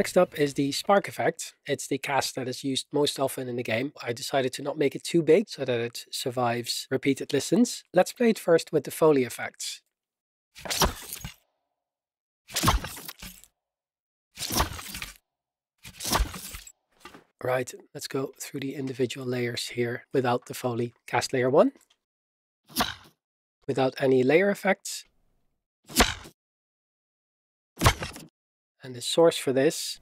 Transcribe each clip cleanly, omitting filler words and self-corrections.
Next up is the spark effect. It's the cast that is used most often in the game. I decided to not make it too big so that it survives repeated listens. Let's play it first with the Foley effects. Right, let's go through the individual layers here without the Foley. Cast layer 1. Without any layer effects. And the source for this,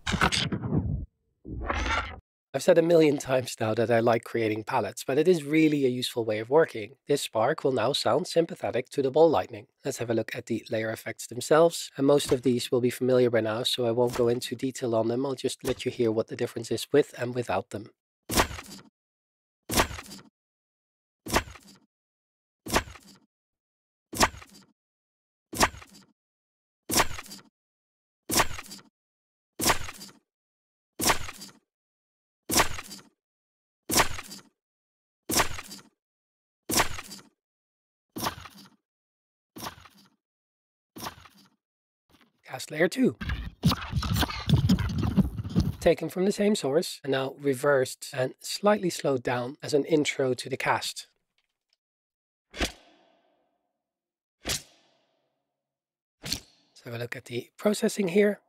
I've said a million times now that I like creating palettes, but it is really a useful way of working. This spark will now sound sympathetic to the ball lightning. Let's have a look at the layer effects themselves. And most of these will be familiar by now, so I won't go into detail on them. I'll just let you hear what the difference is with and without them. Cast layer 2. Taken from the same source and now reversed and slightly slowed down as an intro to the cast. Let's have a look at the processing here.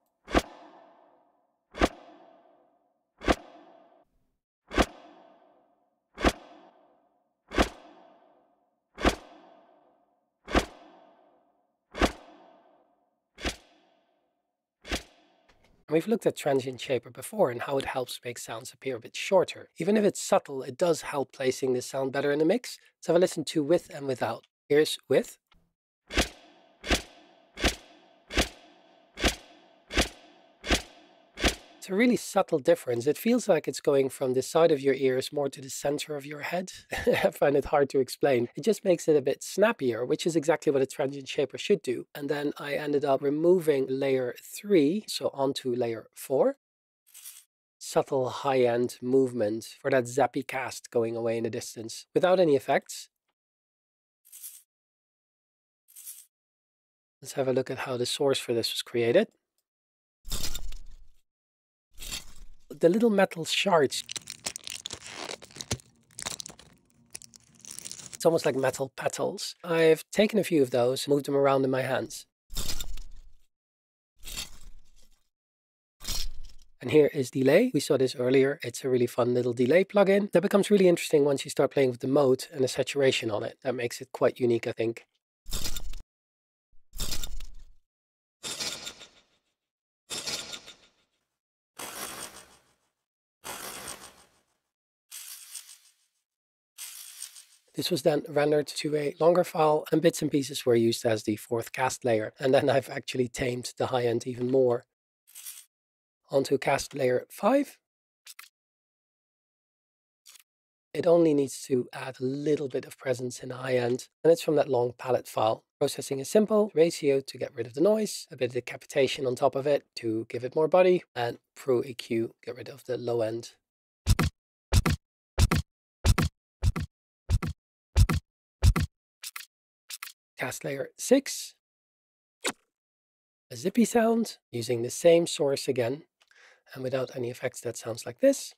We've looked at transient shaper before and how it helps make sounds appear a bit shorter. Even if it's subtle, it does help placing the sound better in the mix. Let's have a listen to with and without. Here's with. It's a really subtle difference. It feels like it's going from the side of your ears more to the center of your head. I find it hard to explain. It just makes it a bit snappier, which is exactly what a transient shaper should do. And then I ended up removing layer 3, so onto layer 4. Subtle high-end movement for that zappy cast going away in the distance without any effects. Let's have a look at how the source for this was created. The little metal shards. It's almost like metal petals. I've taken a few of those, moved them around in my hands. And here is delay. We saw this earlier. It's a really fun little delay plugin that becomes really interesting once you start playing with the mode and the saturation on it. That makes it quite unique, I think. This was then rendered to a longer file, and bits and pieces were used as the fourth cast layer. And then I've actually tamed the high end even more. Onto cast layer 5. It only needs to add a little bit of presence in the high end, and it's from that long palette file. Processing is simple, ratio to get rid of the noise, a bit of decapitation on top of it to give it more body, and Pro EQ, get rid of the low end. Cast layer 6. A zippy sound, using the same source again, and without any effects that sounds like this.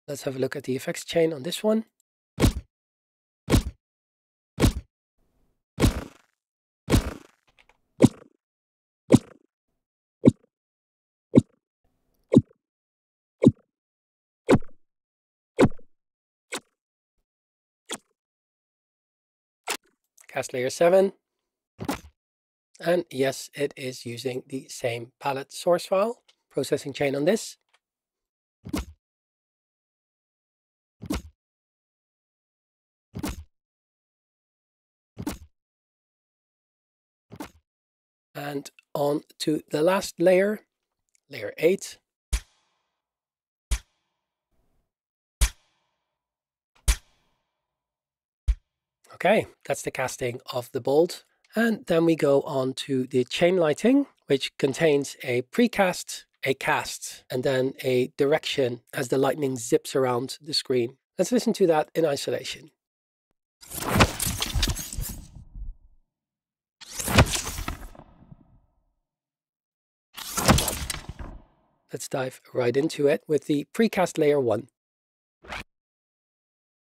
Let's have a look at the effects chain on this one. Cast layer 7. And yes, it is using the same palette source file. Processing chain on this. And on to the last layer, layer 8. Okay, that's the casting of the bolt. And then we go on to the chain lighting, which contains a precast, a cast, and then a direction as the lightning zips around the screen. Let's listen to that in isolation. let's dive right into it with the precast layer 1.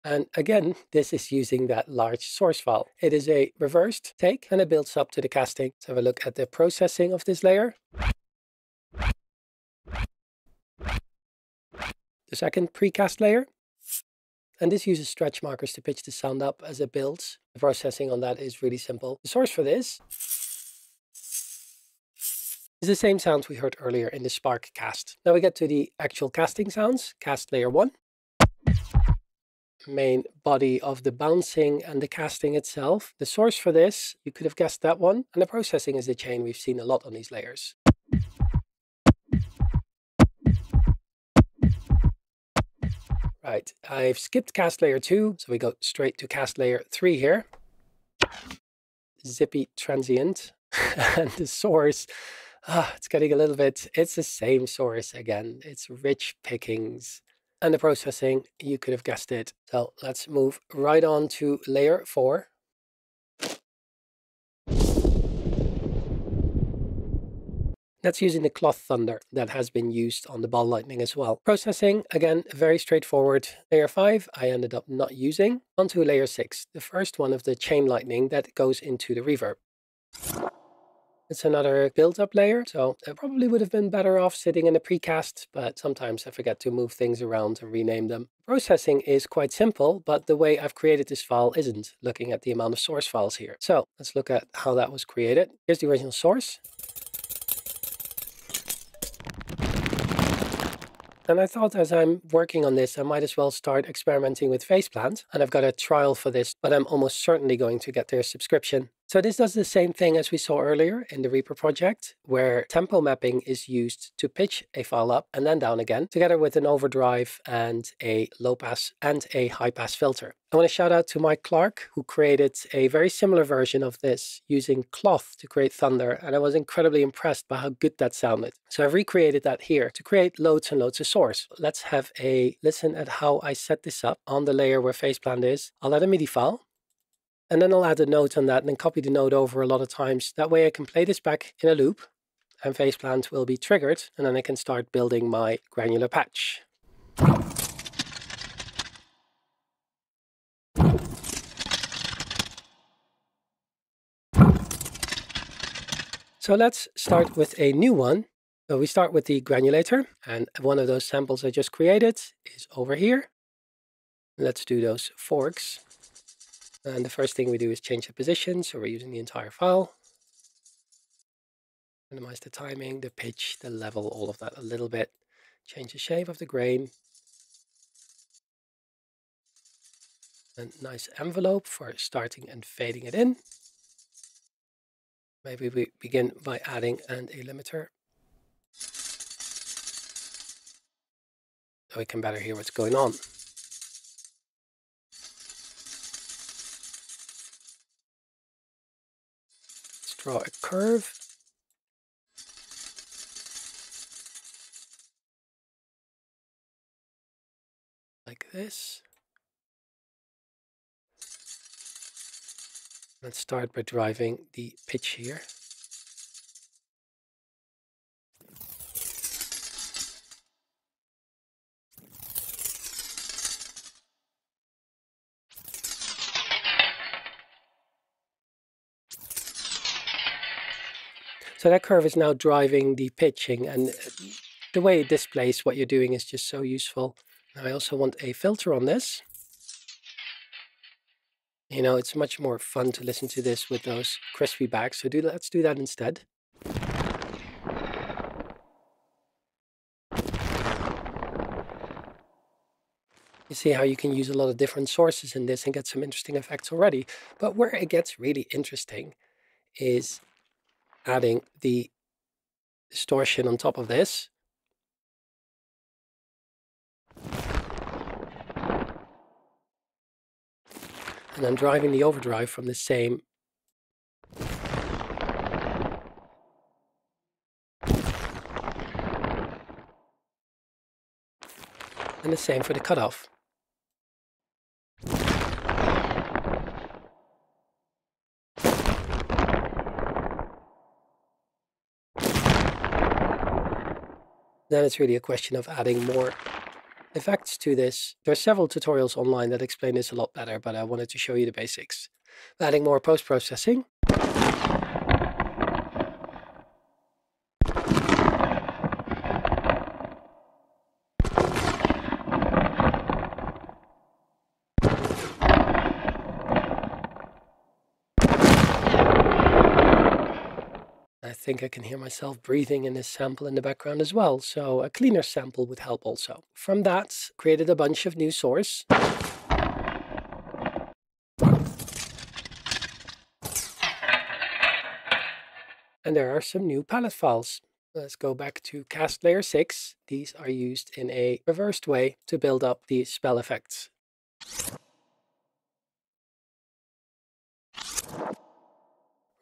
And again, this is using that large source file. It is a reversed take and it builds up to the casting. Let's have a look at the processing of this layer. The second precast layer. And this uses stretch markers to pitch the sound up as it builds. The processing on that is really simple. The source for this is the same sounds we heard earlier in the Spark cast. Now we get to the actual casting sounds. Cast layer 1. Main body of the bouncing and the casting itself. The source for this, you could have guessed that one. And the processing is the chain we've seen a lot on these layers. Right, I've skipped cast layer 2, so we go straight to cast layer 3 here. Zippy transient. And the source, it's getting a little bit, it's the same source again. It's rich pickings. And the processing, you could have guessed it. So let's move right on to layer 4. That's using the cloth thunder that has been used on the ball lightning as well. Processing, again, very straightforward. Layer 5, I ended up not using. Onto layer 6, the first one of the chain lightning that goes into the reverb. It's another build-up layer, so I probably would have been better off sitting in a precast, but sometimes I forget to move things around and rename them. Processing is quite simple, but the way I've created this file isn't, looking at the amount of source files here. So let's look at how that was created. Here's the original source. And I thought as I'm working on this, I might as well start experimenting with PhasePlant. And I've got a trial for this, but I'm almost certainly going to get their subscription. So this does the same thing as we saw earlier in the Reaper project, where tempo mapping is used to pitch a file up and then down again, together with an overdrive and a low pass and a high pass filter. I want to shout out to Mike Clark, who created a very similar version of this using cloth to create thunder, and I was incredibly impressed by how good that sounded. So I've recreated that here to create loads and loads of source. Let's have a listen at how I set this up on the layer where PhasePlant is. I'll add a MIDI file. And then I'll add a note on that and then copy the note over a lot of times. That way I can play this back in a loop and PhasePlant will be triggered, and then I can start building my granular patch. So let's start with a new one. So we start with the granulator, and one of those samples I just created is over here. Let's do those forks. And the first thing we do is change the position, so we're using the entire file. Minimize the timing, the pitch, the level, all of that a little bit. Change the shape of the grain. A nice envelope for starting and fading it in. Maybe we begin by adding a limiter, so we can better hear what's going on. Draw a curve. Like this. Let's start by driving the pitch here. So that curve is now driving the pitching, and the way it displays what you're doing is just so useful. Now I also want a filter on this. You know, it's much more fun to listen to this with those crispy backs, so let's do that instead. You see how you can use a lot of different sources in this and get some interesting effects already. But where it gets really interesting is adding the distortion on top of this. And then driving the overdrive from the same. And the same for the cutoff. Then it's really a question of adding more effects to this. There are several tutorials online that explain this a lot better, but I wanted to show you the basics. Adding more post-processing. I think I can hear myself breathing in this sample in the background as well, so a cleaner sample would help also. From that, created a bunch of new source. And there are some new palette files. Let's go back to cast layer 6. These are used in a reversed way to build up the spell effects.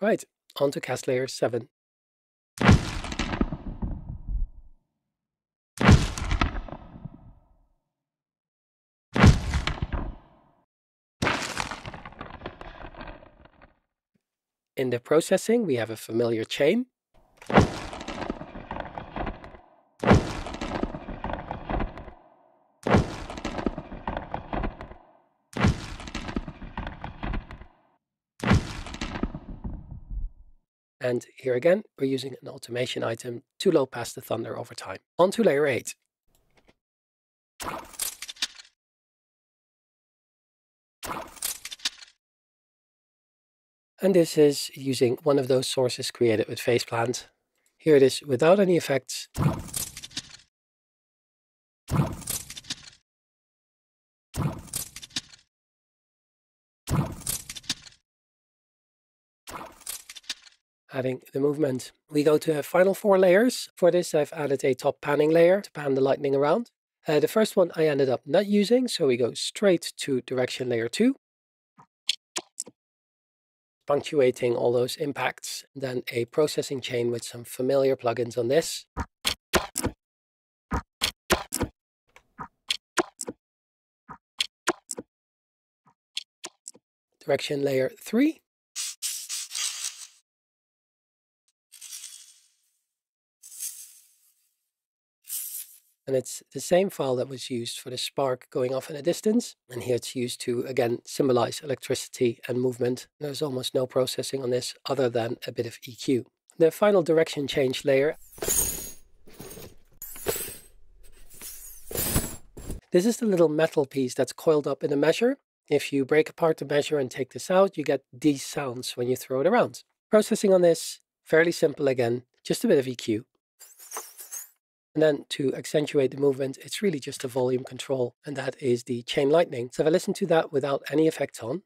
Right, on to cast layer 7. In the processing, we have a familiar chain. And here again, we're using an automation item to load past the thunder over time. On to layer 8. And this is using one of those sources created with PhasePlant. Here it is without any effects. Adding the movement. We go to final 4 layers. For this, I've added a top panning layer to pan the lightning around. The first one I ended up not using, so we go straight to direction layer 2. Punctuating all those impacts. Then a processing chain with some familiar plugins on this. Direction layer 3. And it's the same file that was used for the spark going off in a distance. And here it's used to, again, symbolize electricity and movement. There's almost no processing on this other than a bit of EQ. The final direction change layer. This is the little metal piece that's coiled up in a measure. If you break apart the measure and take this out, you get these sounds when you throw it around. Processing on this, fairly simple again, just a bit of EQ. And then to accentuate the movement, it's really just a volume control, and that is the chain lightning. So if I listen to that without any effects on,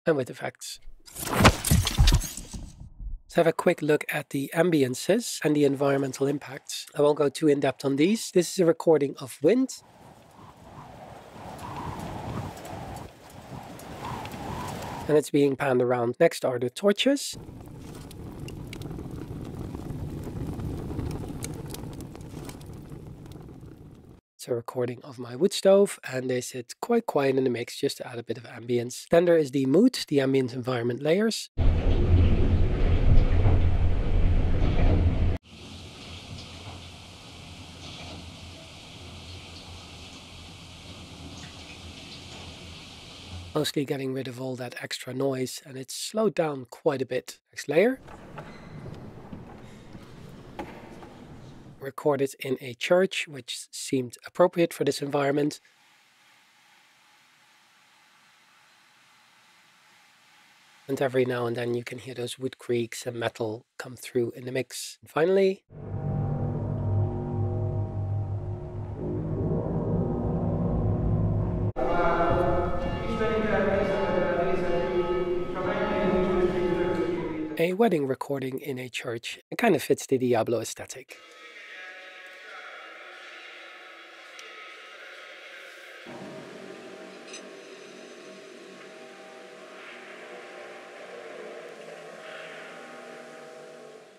and with effects. Let's have a quick look at the ambiences and the environmental impacts. I won't go too in-depth on these. This is a recording of wind. And it's being panned around. Next are the torches. A recording of my wood stove, and they sit quite quiet in the mix just to add a bit of ambience. Then there is the mood, the ambient environment layers. Mostly getting rid of all that extra noise, and it's slowed down quite a bit. Next layer. Recorded in a church, which seemed appropriate for this environment. And every now and then you can hear those wood creaks and metal come through in the mix. And finally, a wedding recording in a church. It kind of fits the Diablo aesthetic.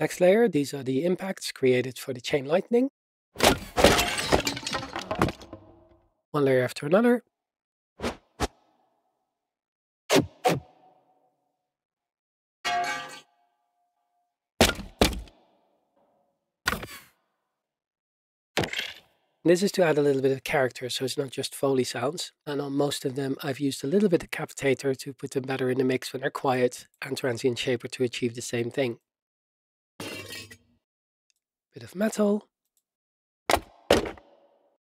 Next layer, these are the impacts created for the chain lightning. One layer after another. And this is to add a little bit of character, so it's not just Foley sounds. And on most of them, I've used a little bit of Capitator to put them better in the mix when they're quiet, and Transient Shaper to achieve the same thing. Bit of metal.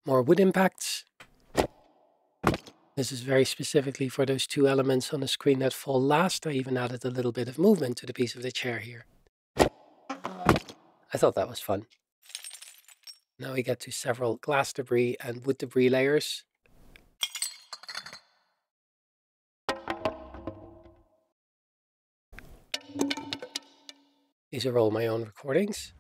More wood impacts. This is very specifically for those two elements on the screen that fall last. I even added a little bit of movement to the piece of the chair here. I thought that was fun. Now we get to several glass debris and wood debris layers. These are all my own recordings.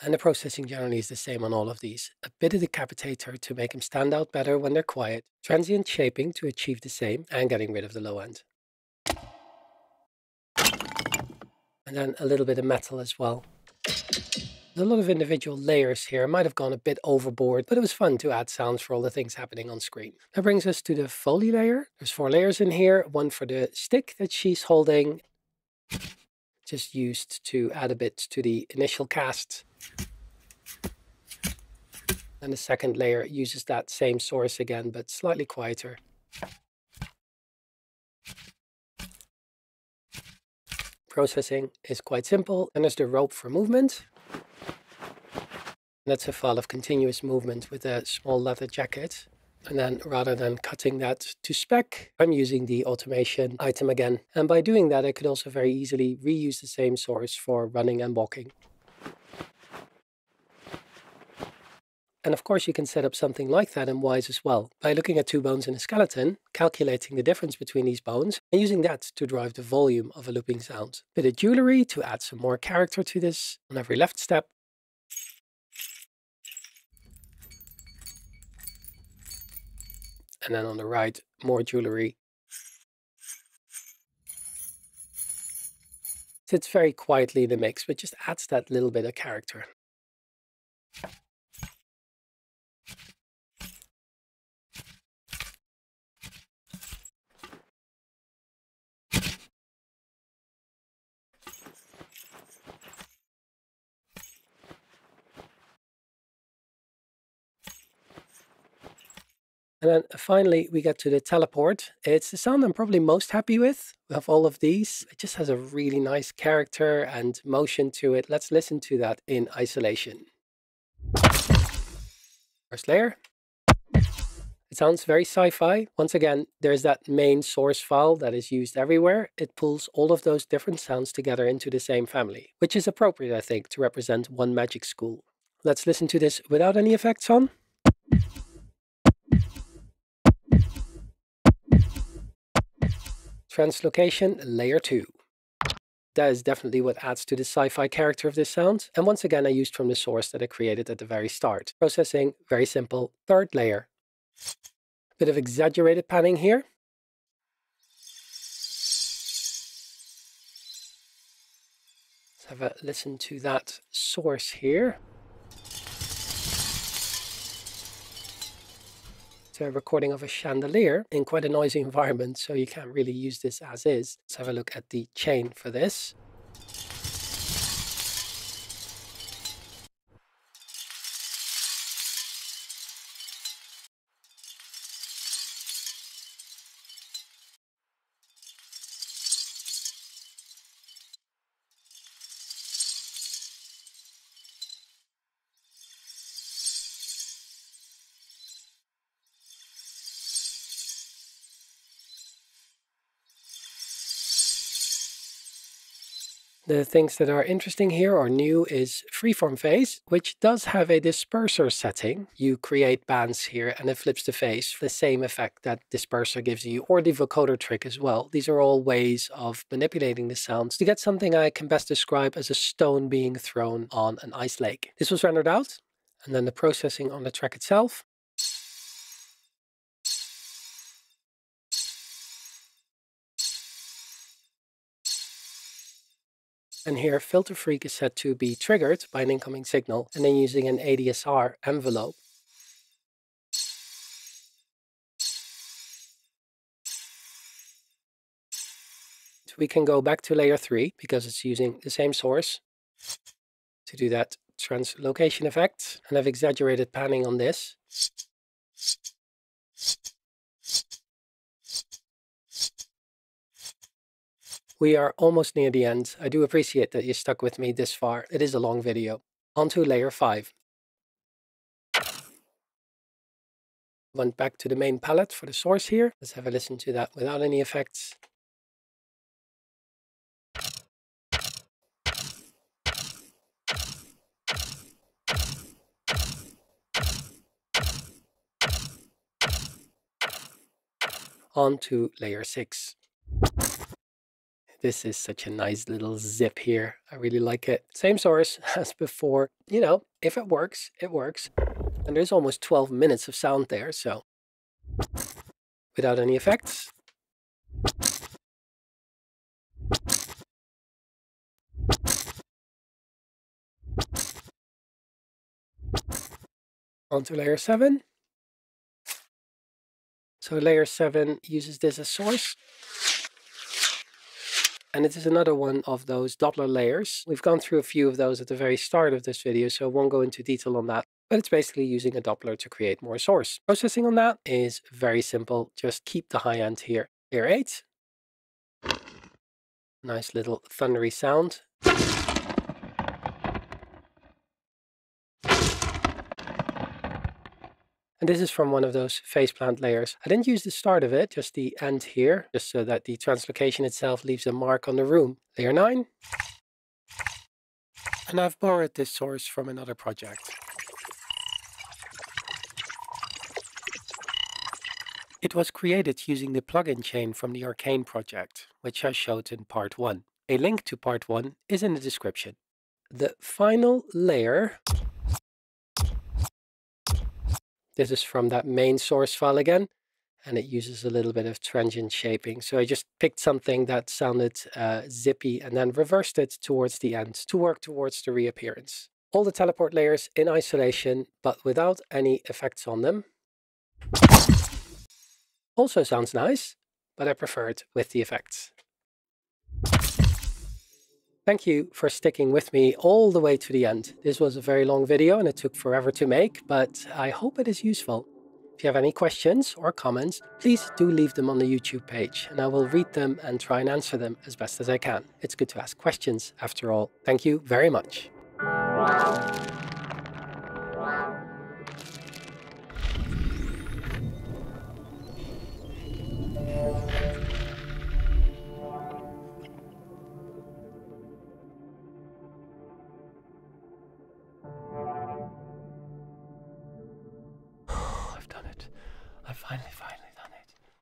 And the processing generally is the same on all of these. A bit of decapitator to make them stand out better when they're quiet. Transient shaping to achieve the same, and getting rid of the low end. And then a little bit of metal as well. There's a lot of individual layers here. I might have gone a bit overboard, but it was fun to add sounds for all the things happening on screen. That brings us to the Foley layer. There's 4 layers in here. One for the stick that she's holding, just used to add a bit to the initial cast. And the second layer uses that same source again, but slightly quieter. Processing is quite simple. And there's the rope for movement. That's a file of continuous movement with a small leather jacket. And then rather than cutting that to spec, I'm using the automation item again. And by doing that, I could also very easily reuse the same source for running and walking. And of course, you can set up something like that in Wise as well, by looking at 2 bones in a skeleton, calculating the difference between these bones, and using that to drive the volume of a looping sound. Bit of jewelry to add some more character to this on every left step. And then on the right, more jewelry. Sits very quietly in the mix, but just adds that little bit of character. And then finally, we get to the teleport. It's the sound I'm probably most happy with of all of these. It just has a really nice character and motion to it. Let's listen to that in isolation. First layer. It sounds very sci-fi. Once again, there's that main source file that is used everywhere. It pulls all of those different sounds together into the same family, which is appropriate, I think, to represent one magic school. Let's listen to this without any effects on. Translocation layer 2. That is definitely what adds to the sci-fi character of this sound. And once again, I used from the source that I created at the very start. Processing, very simple. Third layer. Bit of exaggerated panning here. Let's have a listen to that source here. It's a recording of a chandelier in quite a noisy environment, so you can't really use this as is. Let's have a look at the chain for this. The things that are interesting here or new is freeform phase, which does have a disperser setting. You create bands here and it flips the phase, the same effect that disperser gives you, or the vocoder trick as well. These are all ways of manipulating the sounds to get something I can best describe as a stone being thrown on an ice lake. This was rendered out, and then the processing on the track itself. And here, Filter Freak is set to be triggered by an incoming signal, and then using an ADSR envelope. We can go back to layer 3 because it's using the same source. to do that translocation effect, and I've exaggerated panning on this. We are almost near the end. I do appreciate that you stuck with me this far. It is a long video. On to layer 5. Went back to the main palette for the source here. Let's have a listen to that without any effects. On to layer 6. This is such a nice little zip here. I really like it. Same source as before. You know, if it works, it works. And there's almost 12 minutes of sound there, so without any effects. On to layer 7. So layer 7 uses this as source. And it is another one of those Doppler layers. We've gone through a few of those at the very start of this video, so I won't go into detail on that. But it's basically using a Doppler to create more source. Processing on that is very simple. Just keep the high end here. Layer 8. Nice little thundery sound. And this is from one of those PhasePlant layers. I didn't use the start of it, just the end here, just so that the translocation itself leaves a mark on the room. Layer 9. And I've borrowed this source from another project. It was created using the plugin chain from the Arcane project, which I showed in part 1. A link to part 1 is in the description. The final layer. This is from that main source file again, and it uses a little bit of transient shaping. So I just picked something that sounded zippy and then reversed it towards the end to work towards the reappearance. All the teleport layers in isolation, but without any effects on them. Also sounds nice, but I prefer it with the effects. Thank you for sticking with me all the way to the end. This was a very long video and it took forever to make, but I hope it is useful. If you have any questions or comments, please do leave them on the YouTube page and I will read them and try and answer them as best as I can. It's good to ask questions after all. Thank you very much. I've done it. I finally